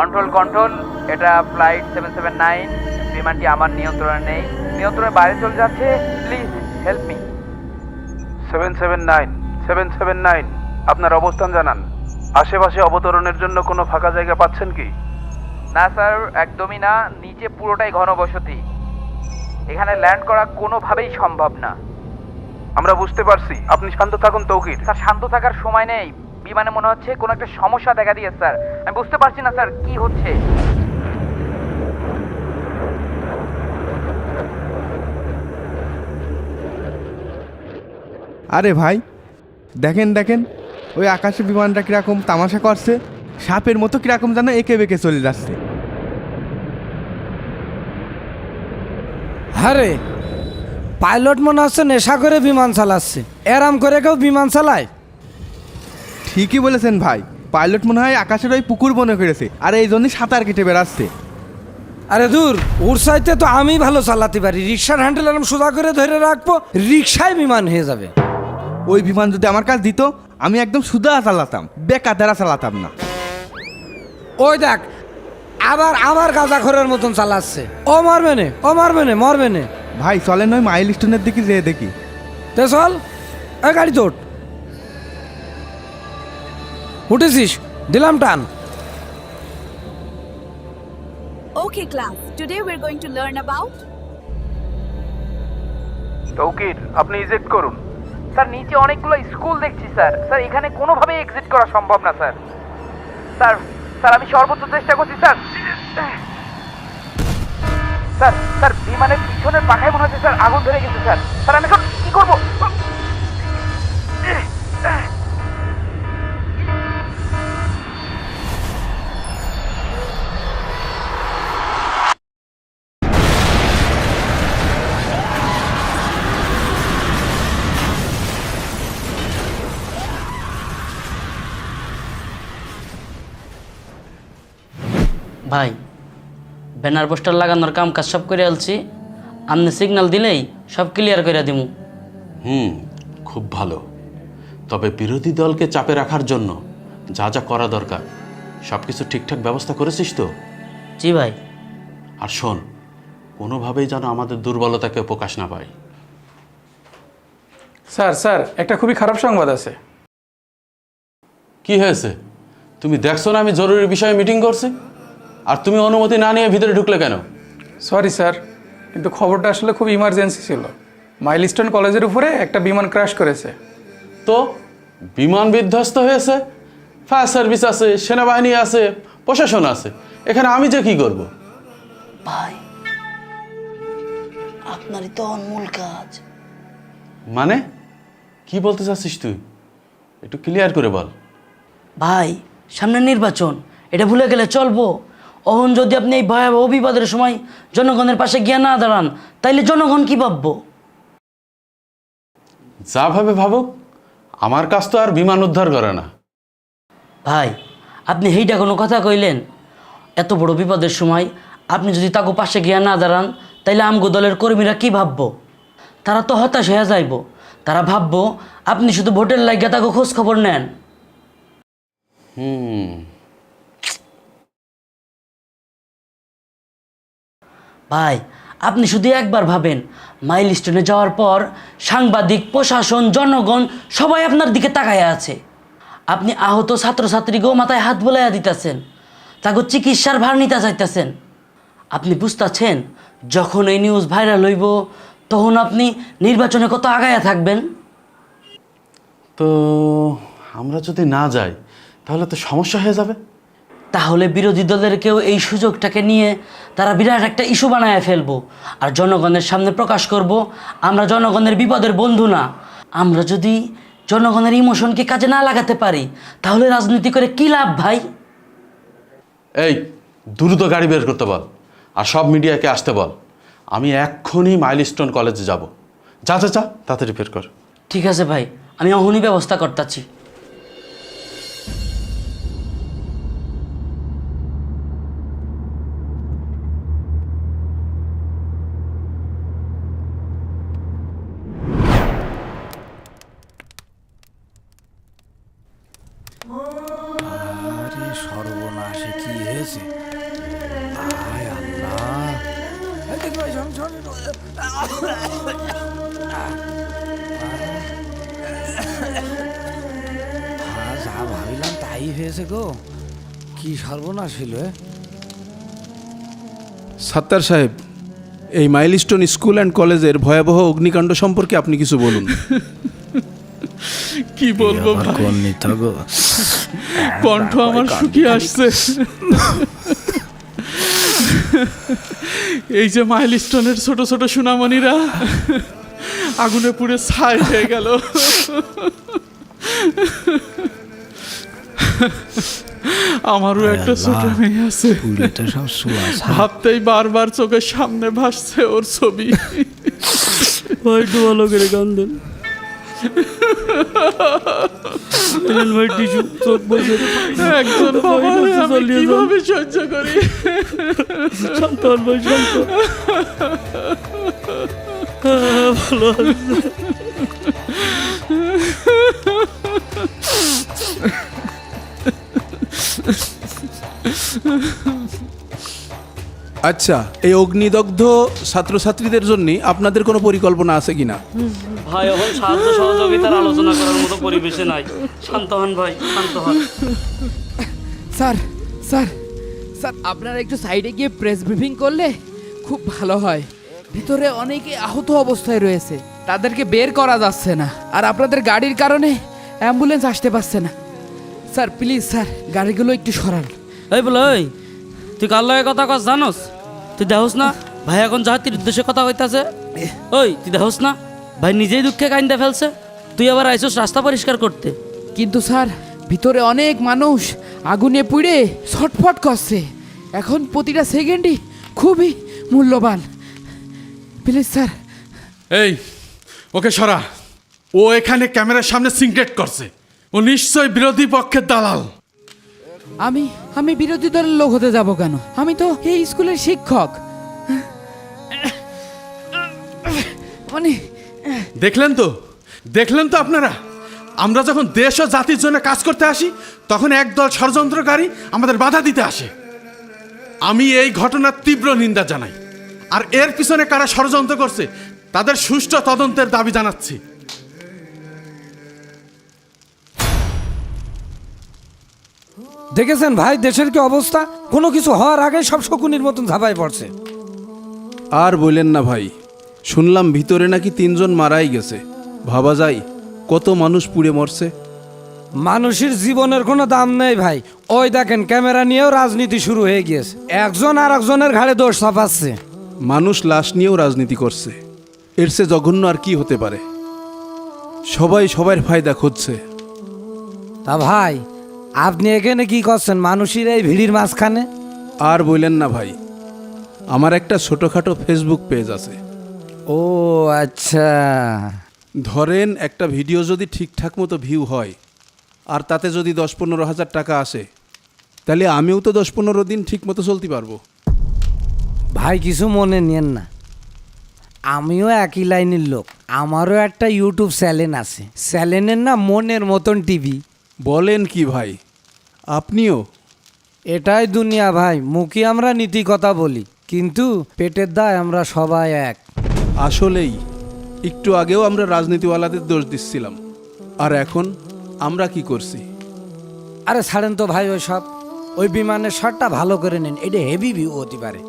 Control control, এটা flight 779। বিমানটি আমার নিয়ন্ত্রণে নেই, নিয়ন্ত্রণের বাইরে চলে যাচ্ছে। Please help me. 779, 779, আপনার অবস্থান জানান। আশেপাশে অবতরণের জন্য কোনো ফাঁকা জায়গা পাচ্ছেন কি? না স্যার, একদমই না। নিচে পুরোটাই ঘনবসতি, এখানে ল্যান্ড করা কোনোভাবেই সম্ভব না। আমরা বুঝতে পারছি, আপনি শান্ত থাকুন তৌকির। স্যার শান্ত থাকার সময় নেই, বিমানে মনে হচ্ছে কোনো একটা সমস্যা দেখা দিয়েছে স্যার। আমি বুঝতে পারছি না স্যার কি হচ্ছে। আরে ভাই, দেখেন দেখেন, ওই আকাশে বিমানটা কীরকম তামাশা করছে, সাপের মতো কীরকম যেন এঁকে বেঁকে চলে যাচ্ছে। আরে পাইলট মনে হচ্ছে নেশা করে বিমান চালাচ্ছে। এরাম করে কেউ বিমান চালায়? ঠিকই বলেছেন ভাই, পাইলট মনে হয় আকাশের ওই পুকুর মনে করেছে, আর এই জন্যই সাঁতার কেটে বেড়াচ্ছে। আরে দূর, ওর চাইতে তো আমি ভালো চালাতে পারি। রিক্সার হ্যান্ডেল এরম সোজা করে ধরে রাখবো, রিক্সায় বিমান হয়ে যাবে। ওই বিমান যদি আমার কাছে দিত, আমি একদম সুদা চালাতাম, বেকাদারা চালাতাম না। ওই দেখ, আবার আমার গাঁজাখোরের মতন চালাচ্ছে। ও মারবে নে, ও মারবে নে, মরবে নে। ভাই চলেন ওই মাইল স্টোনের দিকে যেয়ে দেখি। তে চল, এই গাড়ি তোট। উঠেছিস, দিলাম টান। Okay, class. Today we're going to learn about Tauqir, আপনি ইজেক্ট করুন। স্যার নিচে অনেকগুলো স্কুল দেখছি স্যার। স্যার এখানে কোনোভাবেই এক্সিট করা সম্ভব না স্যার। স্যার স্যার আমি সর্বোচ্চ চেষ্টা করছি স্যার। স্যার স্যার বিমানের পিছনের পাখায় মনে হচ্ছে স্যার আগুন ধরে গেছে স্যার। স্যার আমি এখন কি করবো? ভাই, ব্যানার পোস্টার লাগানোর কাম কাজ সব করে আলছি। আপনি সিগন্যাল দিলেই সব ক্লিয়ার করে দিমু। খুব ভালো। তবে বিরোধী দলকে চাপে রাখার জন্য যা যা করা দরকার সব কিছু ঠিকঠাক ব্যবস্থা করেছিস তো? জি ভাই। আর শোন, কোনোভাবেই যেন আমাদের দুর্বলতাকে প্রকাশ না পায়। স্যার স্যার একটা খুবই খারাপ সংবাদ আছে। কি হয়েছে? তুমি দেখছো না আমি জরুরি বিষয়ে মিটিং করছি, আর তুমি অনুমতি না নিয়ে ভিতরে ঢুকলে কেন? সরি স্যার, কিন্তু খবরটা আসলে খুব ইমার্জেন্সি ছিল। মাইলস্টোন কলেজের উপরে একটা বিমান ক্র্যাশ করেছে। তো বিমান বিধ্বস্ত হয়েছে, ফায়ার সার্ভিস আছে, সেনাবাহিনী আছে, প্রশাসন আছে, এখানে আমি যে কি করব? ভাই, আপনারই তো অনমূল কাজ। মানে কি বলতে চাচ্ছিস তুই? একটু ক্লিয়ার করে বল। ভাই, সামনে নির্বাচন, এটা ভুলে গেলে চলবো? অহন যদি আপনি এই ভয়াবহ বিপদের সময় জনগণের পাশে গিয়ে না দাঁড়ান, তাইলে জনগণ কি ভাববো? যা ভাবে ভাবুক, আমার কাজ তো আর বিমান উদ্ধার করে না। ভাই, আপনি সেইটা কোনো কথা কইলেন? এত বড় বিপদের সময় আপনি যদি তাকে পাশে গিয়ে না দাঁড়ান, তাইলে আমগো দলের কর্মীরা কি ভাববো? তারা তো হতাশ হয়ে যাইব। তারা ভাববো আপনি শুধু ভোটের লাগিয়া তাকে খোঁজ খবর নেন। ভাই, আপনি শুধু একবার ভাবেন, মাইলস্টোনে যাওয়ার পর সাংবাদিক, প্রশাসন, জনগণ সবাই আপনার দিকে তাকায়া আছে। আপনি আহত ছাত্রছাত্রীকেও মাথায় হাত বোলাইয়া দিতেছেন, তাকে চিকিৎসার ভার নিতে চাইতেছেন। আপনি বুঝতেছেন, যখন এই নিউজ ভাইরাল হইব, তখন আপনি নির্বাচনে কত আগায়া থাকবেন। তো আমরা যদি না যাই তাহলে তো সমস্যা হয়ে যাবে। তাহলে বিরোধী দলের কেউ এই সুযোগটাকে নিয়ে তারা বিরাট একটা ইস্যু বানায় ফেলবো, আর জনগণের সামনে প্রকাশ করব আমরা জনগণের বিপদের বন্ধু না। আমরা যদি জনগণের ইমোশনকে কাজে না লাগাতে পারি, তাহলে রাজনীতি করে কি লাভ ভাই? এই দ্রুত গাড়ি বের করতে বল, আর সব মিডিয়াকে আসতে বল। আমি এক্ষুনি মাইলস্টোন কলেজে যাব। যা যা যা, তাড়াতাড়ি বের কর। ঠিক আছে ভাই, আমি অহনি ব্যবস্থা করতেছি। সর্বনাশে কি হয়েছে? আয় আল্লাহ! এই দেখি ভাই, শোন, শোন। যা ভাবিলাম তাই হয়েছে গো। কি সর্বনাশ হইল! সাত্তার সাহেব, এই মাইলস্টোন স্কুল অ্যান্ড কলেজের ভয়াবহ অগ্নিকাণ্ড সম্পর্কে আপনি কিছু বলুন। কি বলবো ভাই, কণ্ঠ আমার শুকিয়ে আসছে। এই যে মাইলস্টোনের ছোট ছোট সোনামণিরা আগুনে পুড়ে ছাই হয়ে গেল। আমারও একটা ছোট মেয়ে আছে, ভাবতেই বারবার চোখের সামনে ভাসছে ওর ছবি। একটু ভালো করে কান্দেন ভাই, টিস্যু, চোখ বসে। একজন বাবা হয়ে আমি কিভাবে সহ্য করি? শান্ত হন ভাই, শান্ত। ভালো আছে। আচ্ছা, এই অগ্নিদগ্ধ ছাত্রছাত্রীদের জন্য আপনাদের কোনো পরিকল্পনা আছে কিনা? ভাই এখন সাহায্য সহযোগিতার আলোচনা করার মতো পরিবেশে নাই। শান্ত হন ভাই, শান্ত হন। স্যার স্যার স্যার, আপনারা একটু সাইডে গিয়ে প্রেস ব্রিফিং করলে খুব ভালো হয়। ভিতরে অনেকে আহত অবস্থায় রয়েছে, তাদেরকে বের করা যাচ্ছে না, আর আপনাদের গাড়ির কারণে অ্যাম্বুলেন্স আসতে পারছে না। স্যার প্লিজ স্যার, গাড়িগুলো একটু সরান। এই বলে, ওই তুই কার লগে কথা কস জানোস? তুই দেখোস না ভাই এখন জাতির উদ্দেশ্যে কথা হইতাছে? ওই তুই দেখোস না ভাই নিজেই দুঃখে কাইন্দা ফেলছে, তুই আবার আইসোস রাস্তা পরিষ্কার করতে? কিন্তু স্যার, ভিতরে অনেক মানুষ আগুনে পুড়ে ছটফট করছে, এখন প্রতিটা সেকেন্ডই খুবই মূল্যবান। Please sir. এই ওকে সরা, ও এখানে ক্যামেরার সামনে সিনক্রেট করছে, ও নিশ্চয় বিরোধী পক্ষের দালাল। আমি বিরোধী দলের লোক হতে যাব কেন? আমি তো এই স্কুলের শিক্ষক। মানে দেখলেন তো আপনারা, আমরা যখন দেশ ও জাতির জন্য কাজ করতে আসি তখন একদল ষড়যন্ত্রকারী আমাদের বাধা দিতে আসে। আমি এই ঘটনার তীব্র নিন্দা জানাই, আর এর পিছনে কারা ষড়যন্ত্র করছে তাদের সুষ্ঠু তদন্তের দাবি জানাচ্ছি। দেখেছেন ভাই দেশের কি অবস্থা? কোনো কিছু হওয়ার আগে সব শকুনির মতন ঝাঁপায় পড়ছে। আর বললেন না ভাই, শুনলাম ভিতরে নাকি 3 জন মারাই গেছে। ভাবা যায় কত মানুষ পুড়ে মরছে। মানুষের জীবনের কোনো দাম নেই ভাই। ওই দেখেন ক্যামেরা নিয়েও রাজনীতি শুরু হয়ে গিয়েছে, একজন আর একজনের ঘাড়ে দোষ চাপাচ্ছে। মানুষ লাশ নিয়েও রাজনীতি করছে, এর চেয়ে জঘন্য আর কি হতে পারে? সবাই সবার ফায়দা খুঁজছে। তা ভাই আপনি এখানে কি করছেন মানুষের এই ভিড়ির মাঝখানে? আর বললেন না ভাই, আমার একটা ছোটোখাটো ফেসবুক পেজ আছে। ও আচ্ছা। ধরেন একটা ভিডিও যদি ঠিকঠাক মতো ভিউ হয় আর তাতে যদি 10-15 হাজার টাকা আসে, তাহলে আমিও তো 10-15 দিন ঠিক মতো চলতে পারবো। ভাই কিছু মনে নিয়েন না, আমিও একই লাইনের লোক। আমারও একটা ইউটিউব চ্যানেল আছে, চ্যানেলের নাম মনের মতন টিভি। বলেন কি ভাই, আপনিও? এটাই দুনিয়া ভাই, মুখে আমরা নীতি কথা বলি, কিন্তু পেটের দায় আমরা সবাই এক। আসলেই একটু আগেও আমরা রাজনীতিওয়ালাদের দোষ দিচ্ছিলাম, আর এখন আমরা কি করছি? আরে ছাড়েন তো ভাই ওই সব। ওই বিমানের শটটা ভালো করে নেন, এটা হেভি ভিউ হতে পারে।